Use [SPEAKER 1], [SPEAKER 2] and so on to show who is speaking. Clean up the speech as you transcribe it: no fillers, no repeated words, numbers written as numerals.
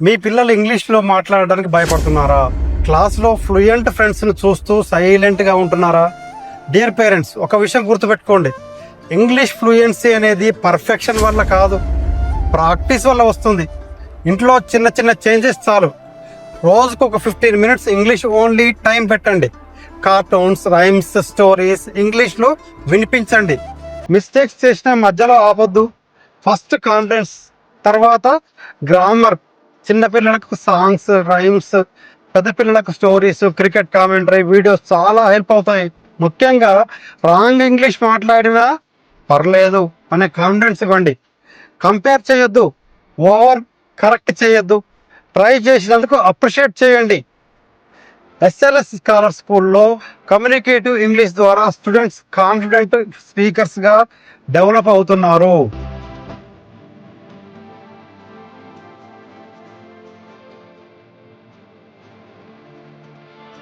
[SPEAKER 1] మీ పిల్లలు ఇంగ్లీష్లో మాట్లాడడానికి భయపడుతున్నారా? క్లాస్లో ఫ్లూయెంట్ ఫ్రెండ్స్ని చూస్తూ సైలెంట్గా ఉంటున్నారా? డియర్ పేరెంట్స్, ఒక విషయం గుర్తుపెట్టుకోండి. ఇంగ్లీష్ ఫ్లూయెన్సీ అనేది పర్ఫెక్షన్ వల్ల కాదు, ప్రాక్టీస్ వల్ల వస్తుంది. ఇంట్లో చిన్న చిన్న చేంజెస్ చాలు. రోజుకు ఒక 15 మినిట్స్ ఇంగ్లీష్ ఓన్లీ టైం పెట్టండి. కార్టూన్స్, రైమ్స్, స్టోరీస్ ఇంగ్లీష్లో వినిపించండి. మిస్టేక్స్ చేసిన మధ్యలో ఆపొద్దు. ఫస్ట్ కాన్ఫిడెన్స్, తర్వాత గ్రామర్. చిన్నపిల్లలకు సాంగ్స్, రైమ్స్, పెద్ద పిల్లలకు స్టోరీస్, క్రికెట్ కామెంటరీ వీడియోస్ చాలా హెల్ప్ అవుతాయి. ముఖ్యంగా రాంగ్ ఇంగ్లీష్ మాట్లాడినా పర్లేదు అనే కాన్ఫిడెన్స్ ఇవ్వండి. కంపేర్ చేయొద్దు, ఓవర్ కరెక్ట్ చేయొద్దు. ట్రై చేసినందుకు అప్రిషియేట్ చేయండి. ఎస్ఎల్ఎస్ స్కాలర్ స్కూల్లో కమ్యూనికేటివ్ ఇంగ్లీష్ ద్వారా స్టూడెంట్స్ కాన్ఫిడెంట్ స్పీకర్స్గా డెవలప్ అవుతున్నారు.